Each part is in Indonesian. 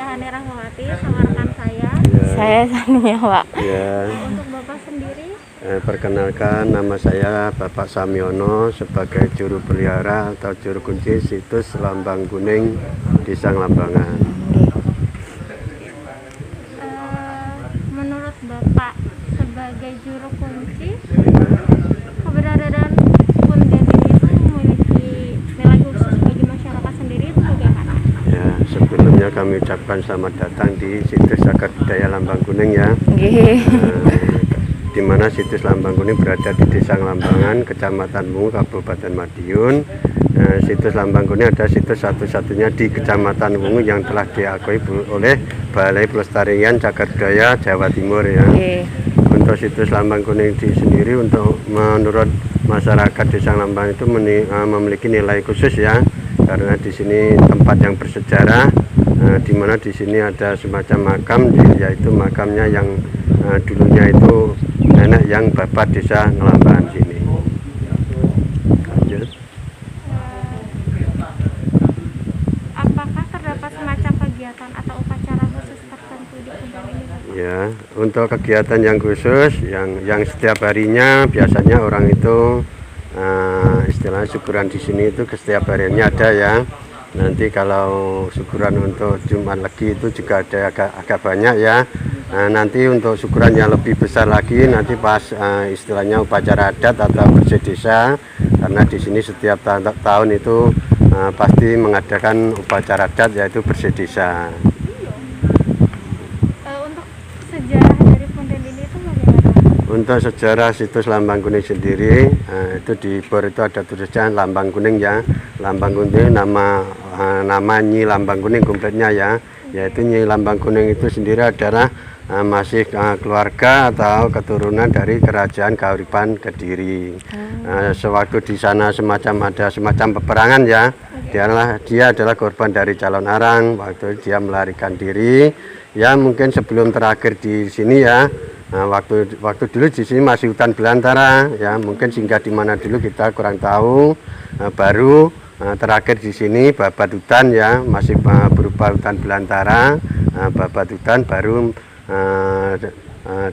Hani Rahmawati sama rekan saya. Ya. Saya Sania, Pak. Ya. Untuk Bapak sendiri? Perkenalkan, nama saya Bapak Samyono sebagai juru pelihara atau juru kunci situs Lambang Kuning Desa Nglambangan. Menurut Bapak sebagai juru kunci, keberadaan punden ini itu memiliki nilai khusus bagi masyarakat sendiri itu bagaimana? Ya, sebelumnya kami ucapkan selamat datang di situs Cagar Budaya Lambang Kuning ya. Di mana situs Lambang Kuning berada di Desa Nglambangan, Kecamatan Wungu, Kabupaten Madiun. Situs Lambang Kuning adalah situs satu-satunya di Kecamatan Wungu yang telah diakui oleh Balai Pelestarian Cagar Budaya Jawa Timur ya. Untuk situs Lambang Kuning sendiri, untuk menurut masyarakat Desa Nglambangan itu memiliki nilai khusus ya, karena di sini tempat yang bersejarah, di mana di sini ada semacam makam, yaitu makamnya yang dulunya itu nenek yang bapak Desa Nglambangan sini. Lanjut. Apakah terdapat semacam kegiatan atau upacara khusus tertentu di punden ini? Ya, untuk kegiatan yang khusus, yang setiap harinya biasanya orang itu istilahnya syukuran di sini itu setiap harinya ada ya. Nanti kalau syukuran untuk Jumat Legi itu juga ada agak banyak ya. Nanti untuk syukuran yang lebih besar lagi nanti pas istilahnya upacara adat atau bersih desa, karena di sini setiap tahun itu pasti mengadakan upacara adat yaitu bersih desa. Untuk sejarah dari punden ini itu bagaimana? Untuk sejarah situs Lambang Kuning sendiri, itu di bor itu ada tulisan Lambang Kuning ya. Lambang Kuning nama Nyi Lambang Kuning kompletnya ya, yaitu Nyi Lambang Kuning itu sendiri adalah masih keluarga atau keturunan dari Kerajaan Kahuripan Kediri. Sewaktu di sana ada semacam peperangan ya, dia adalah korban dari calon arang. Waktu dia melarikan diri ya, mungkin sebelum terakhir di sini ya. Waktu dulu di sini masih hutan belantara ya, mungkin singgah di mana dulu kita kurang tahu. Baru terakhir di sini babat hutan ya, masih berupa hutan belantara. Babat hutan baru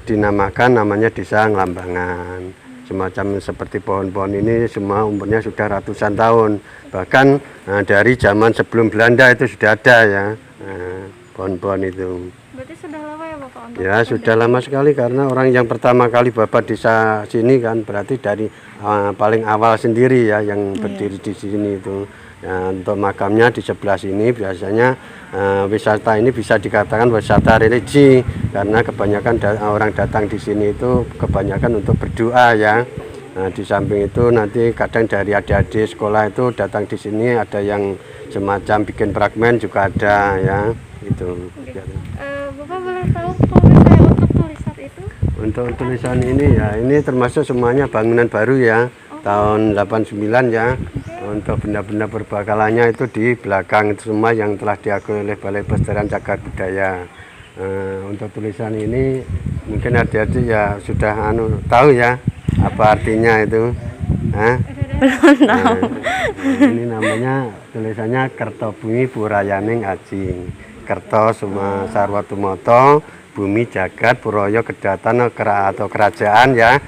dinamakan namanya Desa Nglambangan. Semacam seperti pohon-pohon ini semua umurnya sudah ratusan tahun, bahkan dari zaman sebelum Belanda itu sudah ada ya pohon-pohon itu. Berarti sudah lama ya Bapak? Ya sudah lama sekali, karena orang yang pertama kali bapak desa sini kan berarti dari paling awal sendiri ya yang berdiri di sini itu. Ya, untuk makamnya di sebelah sini biasanya wisata ini bisa dikatakan wisata religi, karena kebanyakan orang datang di sini itu kebanyakan untuk berdoa ya. Di samping itu nanti kadang dari adik-adik sekolah itu datang di sini, ada yang semacam bikin fragmen juga ada ya itu. Bapak boleh tahu misalnya untuk tulisan itu? Untuk tulisan ini ya, ini termasuk semuanya bangunan baru ya, tahun 89 ya. Untuk benda-benda perbakalannya itu di belakang itu semua yang telah diakui oleh Balai Pelestarian Cagar Budaya. Untuk tulisan ini mungkin adik-adik ya sudah tahu ya apa artinya itu. Belum tahu. Ini namanya tulisannya Kertobumi Purayaning Ajing. Kerto Suma Sarwatumoto, bumi jagat Puroyo Kedatan atau kerajaan ya.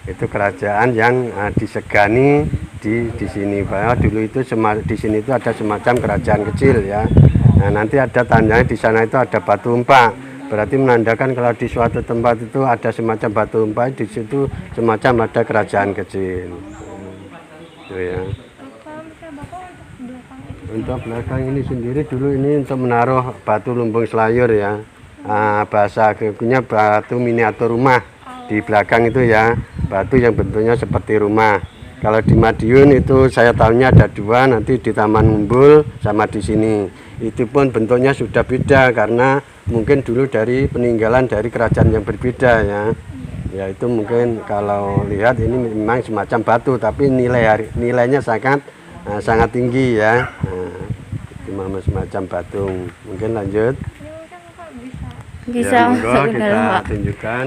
Itu kerajaan yang disegani di sini. Bahwa dulu itu di sini itu ada semacam kerajaan kecil ya. Nanti ada tandanya di sana itu ada batu umpah. Berarti menandakan kalau di suatu tempat itu ada semacam batu umpah, di situ semacam ada kerajaan kecil. Itu ya. Untuk belakang ini sendiri dulu ini untuk menaruh batu lumbung selayur ya. Bahasa Gregonya batu miniatur rumah di belakang itu ya, batu yang bentuknya seperti rumah. Kalau di Madiun itu saya tahunya ada dua, nanti di Taman Umbul sama di sini. Itu pun bentuknya sudah beda karena mungkin dulu dari peninggalan dari kerajaan yang berbeda ya. Ya itu mungkin kalau lihat ini memang semacam batu, tapi nilainya sangat tinggi ya. Cuma semacam batu. Mungkin lanjut. Bisa ya, monggo masuk ke kita dalam, Pak. tunjukkan.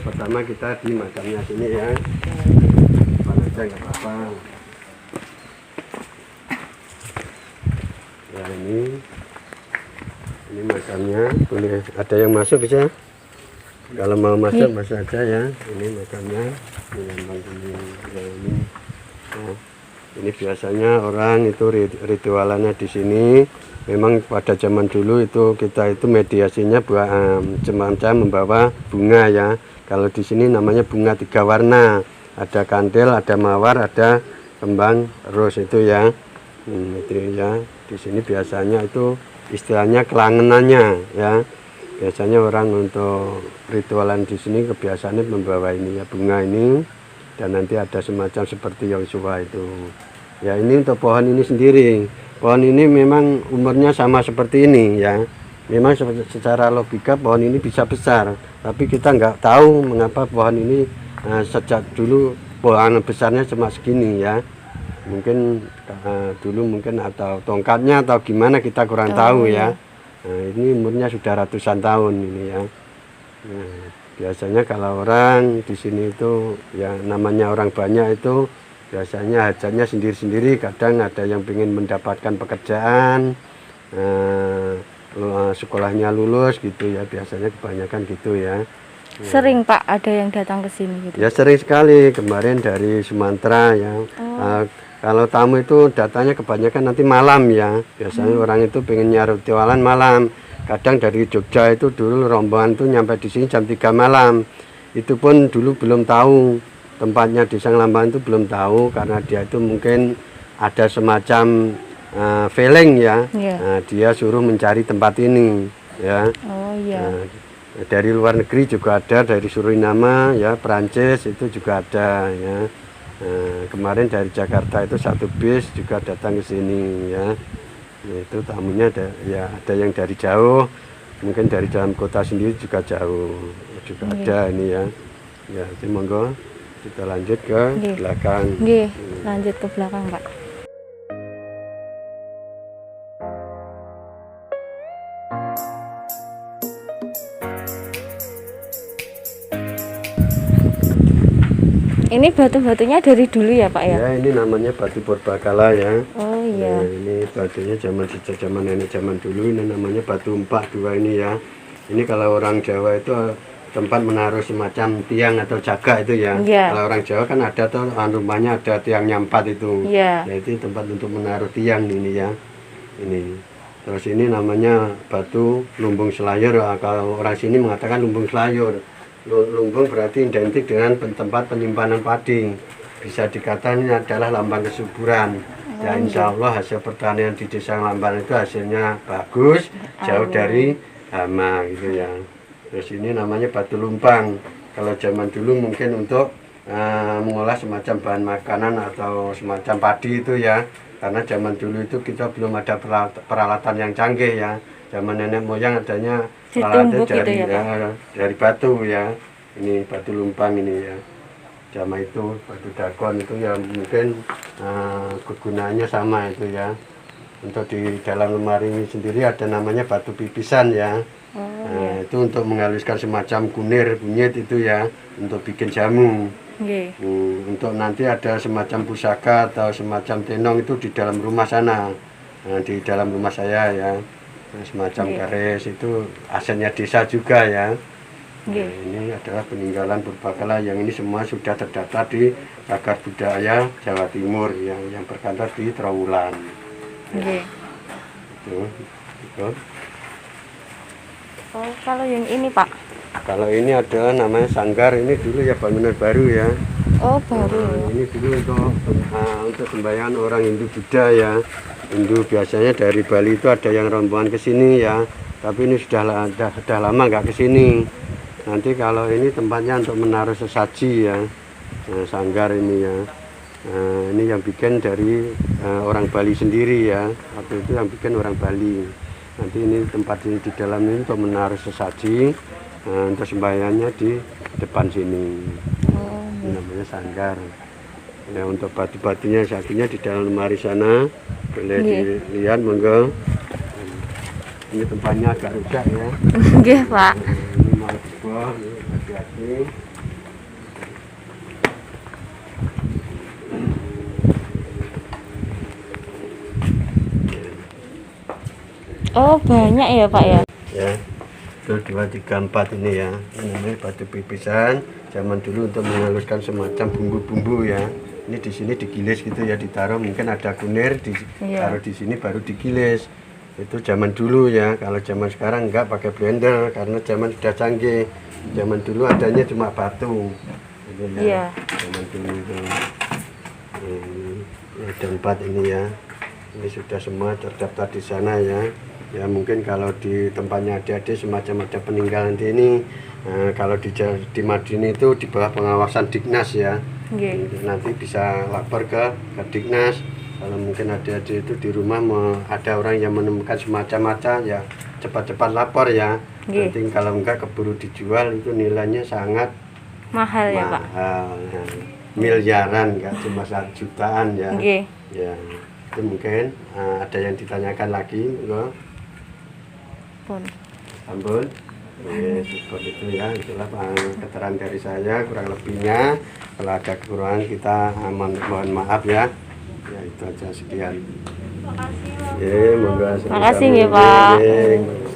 Pertama kita di makamnya sini ya. Depan aja nggak apa-apa. Ya ini Ini makamnya, boleh ada yang masuk bisa. Kalau mau masuk masuk aja ya. Ini makamnya, ini lambang kuning. Ya, ini. Nah, ini biasanya orang itu ritualannya di sini. Memang pada zaman dulu itu kita itu mediasinya buat semacam membawa bunga ya. Kalau di sini namanya bunga 3 warna. Ada kandel, ada mawar, ada kembang ros itu ya. Itu ya. Di sini biasanya itu istilahnya kelangenannya ya. Biasanya orang untuk ritualan di sini kebiasaannya membawa ini ya, bunga ini, dan nanti ada semacam seperti Yosua itu. Ya, ini untuk pohon ini sendiri. Pohon ini memang umurnya sama seperti ini ya. Memang secara logika pohon ini bisa besar, tapi kita nggak tahu mengapa pohon ini sejak dulu pohon besarnya cuma segini ya. Mungkin dulu mungkin atau tongkatnya atau gimana kita kurang tahu ya. Nah, ini umurnya sudah ratusan tahun ini ya. Nah, biasanya kalau orang di sini itu ya namanya orang banyak itu biasanya hajatnya sendiri-sendiri. Kadang ada yang ingin mendapatkan pekerjaan, sekolahnya lulus gitu ya. Biasanya kebanyakan gitu ya. Sering Pak ada yang datang ke sini gitu? Ya sering sekali. Kemarin dari Sumatera ya. Kalau tamu itu datanya kebanyakan nanti malam ya. Biasanya orang itu pengen nyari ritualan malam. Kadang dari Jogja itu dulu rombongan itu nyampe di sini jam 3 malam. Itu pun dulu belum tahu tempatnya di Sang Lambang, itu belum tahu karena dia itu mungkin ada semacam feeling ya. Nah, dia suruh mencari tempat ini ya. Oh iya. Dari luar negeri juga ada, dari Suriname ya, Perancis itu juga ada ya. Kemarin dari Jakarta itu 1 bis juga datang ke sini ya. Itu tamunya ada yang dari jauh, mungkin dari dalam kota sendiri juga jauh juga ada ini ya. Ya, jadi monggo kita lanjut ke belakang. Lanjut ke belakang Pak. Ini batu-batunya dari dulu ya Pak ya? Ya, ini namanya batu purbakala ya. Oh iya. Ya, ini batunya sejak zaman nenek zaman dulu, ini namanya batu empak 2 ini ya. Ini kalau orang Jawa itu tempat menaruh semacam tiang atau jaga itu ya. Kalau orang Jawa kan ada tuh rumahnya ada tiangnya 4 itu. Ya, itu tempat untuk menaruh tiang ini ya. Ini. Terus ini namanya batu lumbung selayur. Kalau orang sini mengatakan lumbung selayur. Lumbung berarti identik dengan tempat penyimpanan padi. Bisa dikatakan ini adalah lambang kesuburan. Ya, insya Allah hasil pertanian di Desa Lambang itu hasilnya bagus, jauh dari hama gitu ya. Terus ini namanya batu lumpang. Kalau zaman dulu mungkin untuk mengolah semacam bahan makanan atau semacam padi itu ya. Karena zaman dulu itu kita belum ada peralatan yang canggih ya. Zaman nenek moyang adanya peralatan dari, gitu ya, dari batu ya. Ini batu lumpang ini ya. Zaman itu batu dagon itu ya mungkin kegunaannya sama itu ya. Untuk di dalam lemari ini sendiri ada namanya batu pipisan ya. Itu untuk menghaluskan semacam kunir bunyit itu ya, untuk bikin jamu. Untuk nanti ada semacam pusaka atau semacam tenong itu di dalam rumah sana, di dalam rumah saya ya. Semacam garis itu asalnya desa juga ya. Ini adalah peninggalan purbakala yang ini semua sudah terdaftar di Cagar Budaya Jawa Timur yang berkantor di Trowulan. Itu. Oh, kalau yang ini Pak? Kalau ini adalah namanya sanggar, ini dulu ya bangunan baru ya. Oh, baru. Ini dulu untuk sembahyang orang Hindu Buddha ya. Hindu biasanya dari Bali itu ada yang rombongan ke sini ya. Tapi ini sudah lama nggak ke sini. Nanti kalau ini tempatnya untuk menaruh sesaji ya. Sanggar ini ya. Ini yang bikin dari orang Bali sendiri ya. Waktu itu yang bikin orang Bali. Nanti ini tempat ini di dalam ini untuk menaruh sesaji, untuk sembahyangnya di depan sini. Ini namanya sanggar. Ya, untuk batu-batunya sakinya di dalam lemari sana, boleh dilihat monggo. Ini tempatnya agak rusak ya. Nggih Pak. Ini mau dibuang, hati-hati. Oh banyak ya Pak ya? ya. Itu 2, 3, 4 ini ya. Ini namanya batu pipisan. Zaman dulu untuk menghaluskan semacam bumbu-bumbu ya. Ini di sini digilis gitu ya, ditaruh mungkin ada kunir ditaruh di sini baru digilis. Itu zaman dulu ya. Kalau zaman sekarang enggak pakai blender karena zaman sudah canggih. Zaman dulu adanya cuma batu. Gitu ya. Iya. Zaman dulu itu. Ini ada 4 ini ya. Ini sudah semua terdaftar di sana ya. Ya mungkin kalau di tempatnya adik-adik semacam ada peninggalan di ini. Nah, kalau di Madinah itu di bawah pengawasan Dignas ya. Nggih. Nanti bisa lapor ke Dignas. Kalau mungkin adik-adik itu di rumah ada orang yang menemukan semacam-macam ya, cepat-cepat lapor ya. Nggih. Nanti kalau enggak keburu dijual itu nilainya sangat Mahal ya, Pak. mahal. Ya. Miliaran, enggak cuma 1 jutaan ya. Nggih. Ya, itu mungkin ada yang ditanyakan lagi, loh. Pun. Ampun. Seperti itu ya, itulah keterangan dari saya, kurang lebihnya. Kalau ada kekurangan kita mohon maaf ya. Ya itu aja sekian. Makasih, Bapak. Ya, monggo. Makasih ya, Pak. Sama-sama.